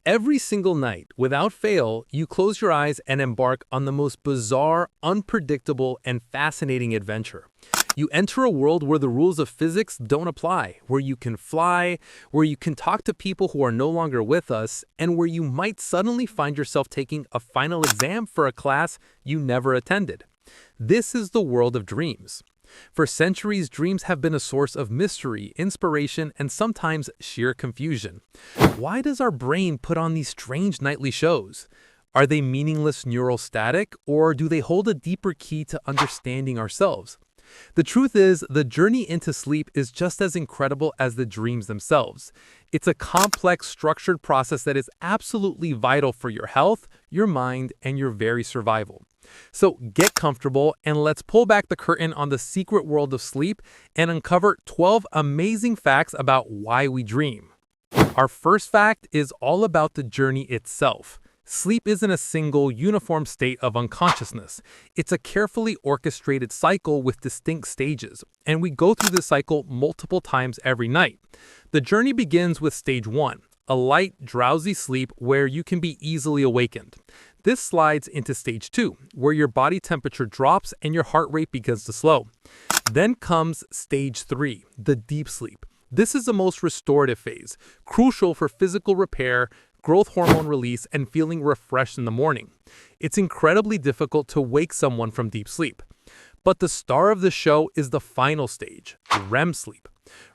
Every single night, without fail, you close your eyes and embark on the most bizarre, unpredictable, and fascinating adventure. You enter a world where the rules of physics don't apply, where you can fly, where you can talk to people who are no longer with us, and where you might suddenly find yourself taking a final exam for a class you never attended. This is the world of dreams. For centuries, dreams have been a source of mystery, inspiration, and sometimes sheer confusion. Why does our brain put on these strange nightly shows? Are they meaningless neural static, or do they hold a deeper key to understanding ourselves? The truth is, the journey into sleep is just as incredible as the dreams themselves. It's a complex, structured process that is absolutely vital for your health, your mind, and your very survival. So get comfortable and let's pull back the curtain on the secret world of sleep and uncover 12 amazing facts about why we dream. Our first fact is all about the journey itself. Sleep isn't a single, uniform state of unconsciousness. It's a carefully orchestrated cycle with distinct stages, and we go through this cycle multiple times every night. The journey begins with stage 1, a light, drowsy sleep where you can be easily awakened. This slides into stage 2, where your body temperature drops and your heart rate begins to slow. Then comes stage 3, the deep sleep. This is the most restorative phase, crucial for physical repair, growth hormone release, and feeling refreshed in the morning. It's incredibly difficult to wake someone from deep sleep. But the star of the show is the final stage, REM sleep.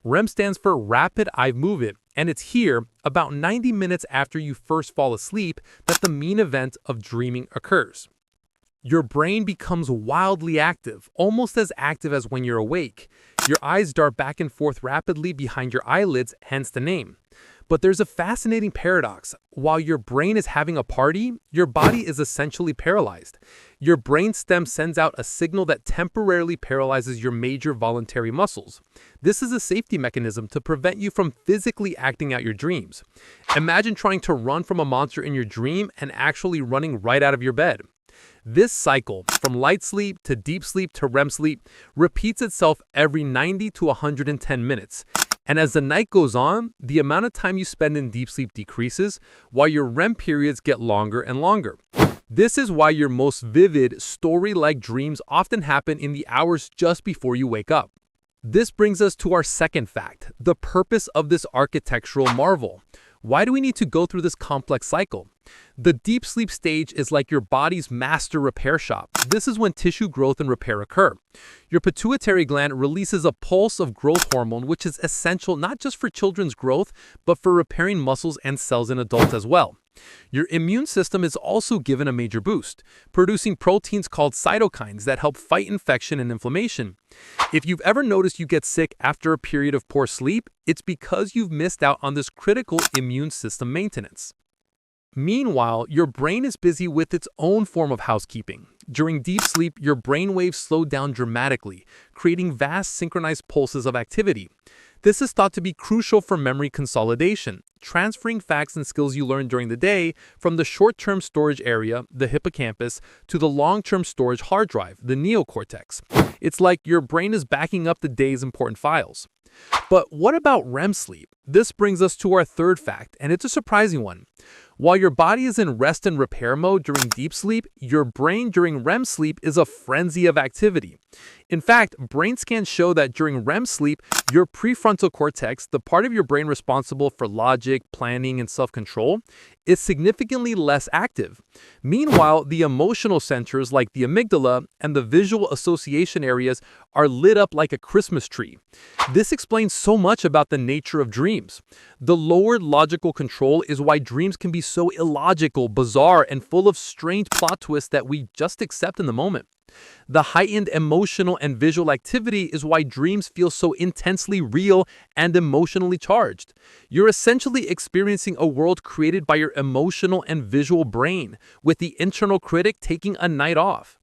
REM stands for rapid eye movement, and it's here, about 90 minutes after you first fall asleep, that the main event of dreaming occurs. Your brain becomes wildly active, almost as active as when you're awake. Your eyes dart back and forth rapidly behind your eyelids, hence the name. But there's a fascinating paradox. While your brain is having a party, your body is essentially paralyzed. Your brainstem sends out a signal that temporarily paralyzes your major voluntary muscles. This is a safety mechanism to prevent you from physically acting out your dreams. Imagine trying to run from a monster in your dream and actually running right out of your bed. This cycle, from light sleep to deep sleep to REM sleep, repeats itself every 90 to 110 minutes. And as the night goes on, the amount of time you spend in deep sleep decreases, while your REM periods get longer and longer. This is why your most vivid, story-like dreams often happen in the hours just before you wake up. This brings us to our second fact, the purpose of this architectural marvel. Why do we need to go through this complex cycle? The deep sleep stage is like your body's master repair shop. This is when tissue growth and repair occur. Your pituitary gland releases a pulse of growth hormone, which is essential not just for children's growth, but for repairing muscles and cells in adults as well. Your immune system is also given a major boost, producing proteins called cytokines that help fight infection and inflammation. If you've ever noticed you get sick after a period of poor sleep, it's because you've missed out on this critical immune system maintenance. Meanwhile, your brain is busy with its own form of housekeeping. During deep sleep, your brain waves slow down dramatically, creating vast synchronized pulses of activity. This is thought to be crucial for memory consolidation, transferring facts and skills you learned during the day from the short-term storage area, the hippocampus, to the long-term storage hard drive, the neocortex. It's like your brain is backing up the day's important files. But what about REM sleep? This brings us to our third fact, and it's a surprising one. While your body is in rest and repair mode during deep sleep, your brain during REM sleep is a frenzy of activity. In fact, brain scans show that during REM sleep, your prefrontal cortex, the part of your brain responsible for logic, planning, and self-control, is significantly less active. Meanwhile, the emotional centers like the amygdala and the visual association areas are lit up like a Christmas tree. This explains so much about the nature of dreams. The lowered logical control is why dreams can be so illogical, bizarre, and full of strange plot twists that we just accept in the moment. The heightened emotional and visual activity is why dreams feel so intensely real and emotionally charged. You're essentially experiencing a world created by your emotional and visual brain, with the internal critic taking a night off.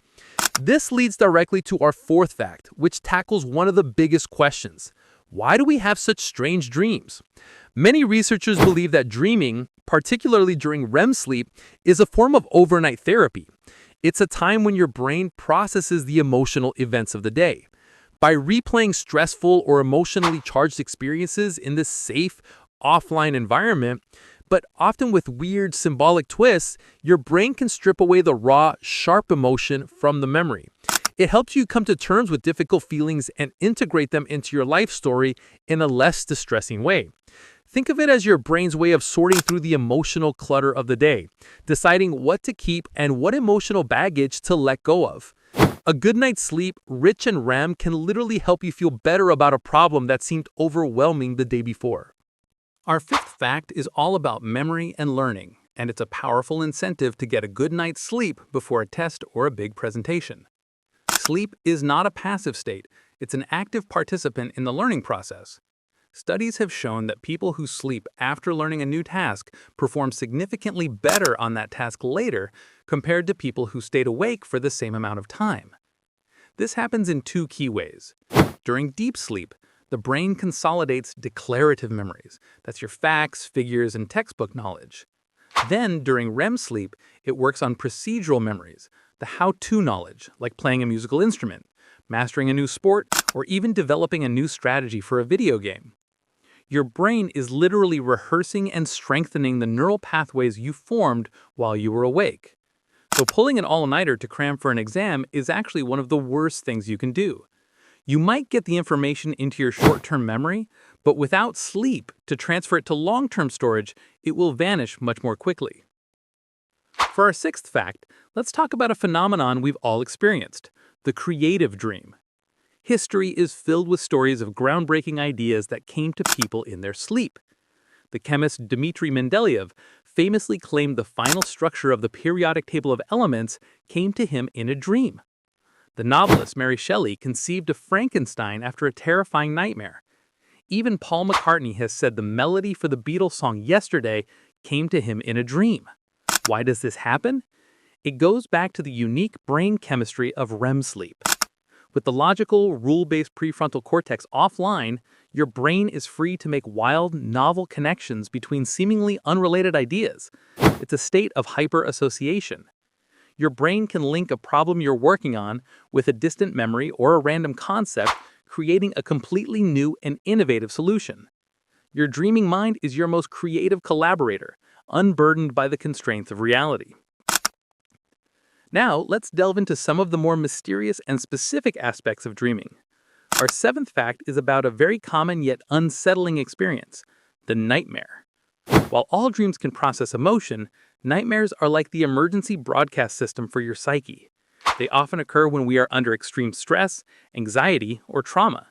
This leads directly to our fourth fact, which tackles one of the biggest questions. Why do we have such strange dreams? Many researchers believe that dreaming, particularly during REM sleep, is a form of overnight therapy. It's a time when your brain processes the emotional events of the day. By replaying stressful or emotionally charged experiences in this safe, offline environment, But often with weird symbolic twists, your brain can strip away the raw, sharp emotion from the memory. It helps you come to terms with difficult feelings and integrate them into your life story in a less distressing way. Think of it as your brain's way of sorting through the emotional clutter of the day, deciding what to keep and what emotional baggage to let go of. A good night's sleep, rich in REM, can literally help you feel better about a problem that seemed overwhelming the day before. Our fifth fact is all about memory and learning, and it's a powerful incentive to get a good night's sleep before a test or a big presentation. Sleep is not a passive state, it's an active participant in the learning process. Studies have shown that people who sleep after learning a new task perform significantly better on that task later compared to people who stayed awake for the same amount of time. This happens in two key ways. During deep sleep, the brain consolidates declarative memories. That's your facts, figures, and textbook knowledge. Then, during REM sleep, it works on procedural memories, the how-to knowledge, like playing a musical instrument, mastering a new sport, or even developing a new strategy for a video game. Your brain is literally rehearsing and strengthening the neural pathways you formed while you were awake. So pulling an all-nighter to cram for an exam is actually one of the worst things you can do. You might get the information into your short-term memory, but without sleep to transfer it to long-term storage, it will vanish much more quickly. For our sixth fact, let's talk about a phenomenon we've all experienced, the creative dream. History is filled with stories of groundbreaking ideas that came to people in their sleep. The chemist Dmitri Mendeleev famously claimed the final structure of the periodic table of elements came to him in a dream. The novelist Mary Shelley conceived of Frankenstein after a terrifying nightmare. Even Paul McCartney has said the melody for the Beatles song Yesterday came to him in a dream. Why does this happen? It goes back to the unique brain chemistry of REM sleep. With the logical, rule-based prefrontal cortex offline, your brain is free to make wild, novel connections between seemingly unrelated ideas. It's a state of hyper-association. Your brain can link a problem you're working on with a distant memory or a random concept, creating a completely new and innovative solution. Your dreaming mind is your most creative collaborator, unburdened by the constraints of reality. Now, let's delve into some of the more mysterious and specific aspects of dreaming. Our seventh fact is about a very common yet unsettling experience, the nightmare. While all dreams can process emotion, nightmares are like the emergency broadcast system for your psyche. They often occur when we are under extreme stress, anxiety, or trauma.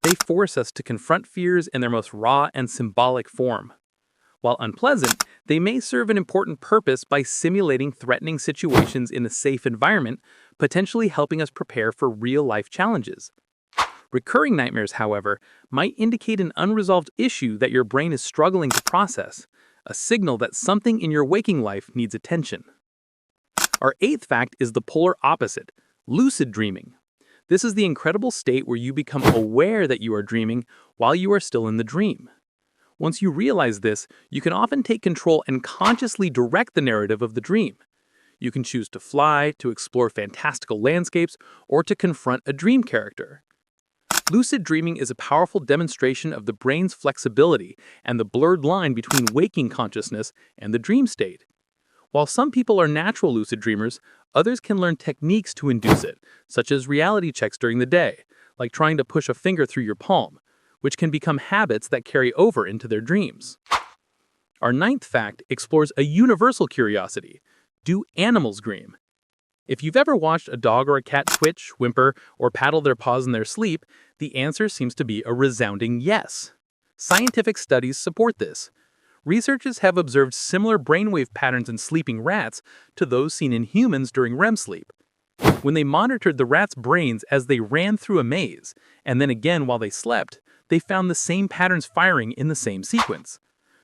They force us to confront fears in their most raw and symbolic form. While unpleasant, they may serve an important purpose by simulating threatening situations in a safe environment, potentially helping us prepare for real-life challenges. Recurring nightmares, however, might indicate an unresolved issue that your brain is struggling to process, a signal that something in your waking life needs attention. Our eighth fact is the polar opposite, lucid dreaming. This is the incredible state where you become aware that you are dreaming while you are still in the dream. Once you realize this, you can often take control and consciously direct the narrative of the dream. You can choose to fly, to explore fantastical landscapes, or to confront a dream character. Lucid dreaming is a powerful demonstration of the brain's flexibility and the blurred line between waking consciousness and the dream state. While some people are natural lucid dreamers, others can learn techniques to induce it, such as reality checks during the day, like trying to push a finger through your palm, which can become habits that carry over into their dreams. Our ninth fact explores a universal curiosity. Do animals dream? If you've ever watched a dog or a cat twitch, whimper, or paddle their paws in their sleep, the answer seems to be a resounding yes. Scientific studies support this. Researchers have observed similar brainwave patterns in sleeping rats to those seen in humans during REM sleep. When they monitored the rats' brains as they ran through a maze, and then again while they slept, they found the same patterns firing in the same sequence.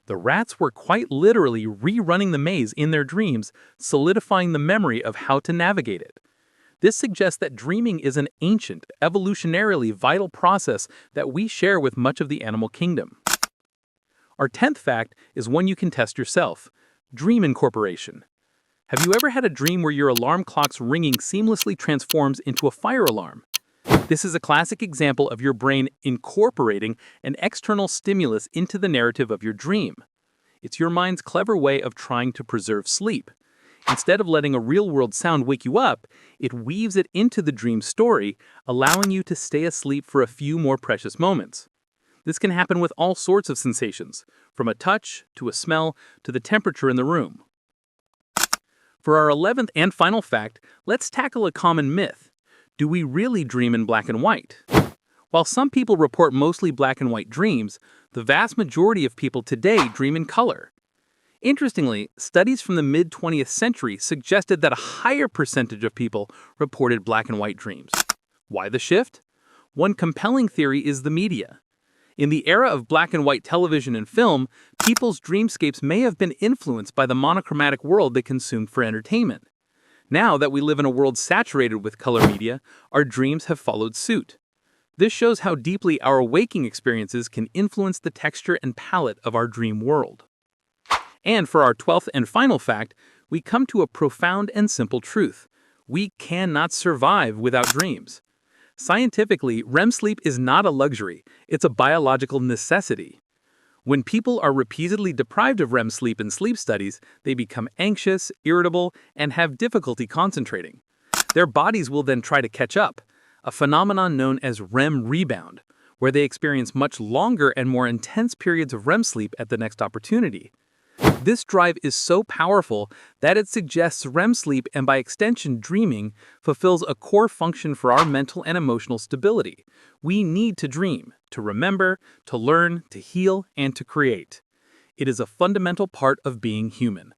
The rats were quite literally rerunning the maze in their dreams, solidifying the memory of how to navigate it. This suggests that dreaming is an ancient, evolutionarily vital process that we share with much of the animal kingdom. Our 10th fact is one you can test yourself: dream incorporation. Have you ever had a dream where your alarm clock's ringing seamlessly transforms into a fire alarm? This is a classic example of your brain incorporating an external stimulus into the narrative of your dream. It's your mind's clever way of trying to preserve sleep. Instead of letting a real-world sound wake you up, it weaves it into the dream story, allowing you to stay asleep for a few more precious moments. This can happen with all sorts of sensations, from a touch, to a smell, to the temperature in the room. For our 11th and final fact, let's tackle a common myth. Do we really dream in black and white? While some people report mostly black and white dreams, the vast majority of people today dream in color. Interestingly, studies from the mid-20th century suggested that a higher percentage of people reported black and white dreams. Why the shift? One compelling theory is the media. In the era of black and white television and film, people's dreamscapes may have been influenced by the monochromatic world they consumed for entertainment. Now that we live in a world saturated with color media, our dreams have followed suit. This shows how deeply our waking experiences can influence the texture and palette of our dream world. And for our 12th and final fact, we come to a profound and simple truth. We cannot survive without dreams. Scientifically, REM sleep is not a luxury, it's a biological necessity. When people are repeatedly deprived of REM sleep in sleep studies, they become anxious, irritable, and have difficulty concentrating. Their bodies will then try to catch up, a phenomenon known as REM rebound, where they experience much longer and more intense periods of REM sleep at the next opportunity. This drive is so powerful that it suggests REM sleep, and by extension dreaming, fulfills a core function for our mental and emotional stability. We need to dream, to remember, to learn, to heal, and to create. It is a fundamental part of being human.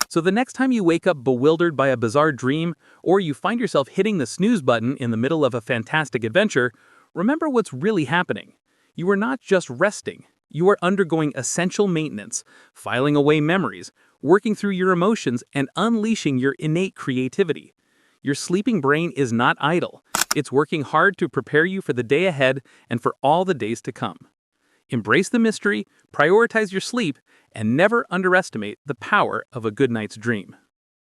So the next time you wake up bewildered by a bizarre dream, or you find yourself hitting the snooze button in the middle of a fantastic adventure, remember what's really happening. You are not just resting. You are undergoing essential maintenance, filing away memories, working through your emotions, and unleashing your innate creativity. Your sleeping brain is not idle. It's working hard to prepare you for the day ahead and for all the days to come. Embrace the mystery, prioritize your sleep, and never underestimate the power of a good night's dream.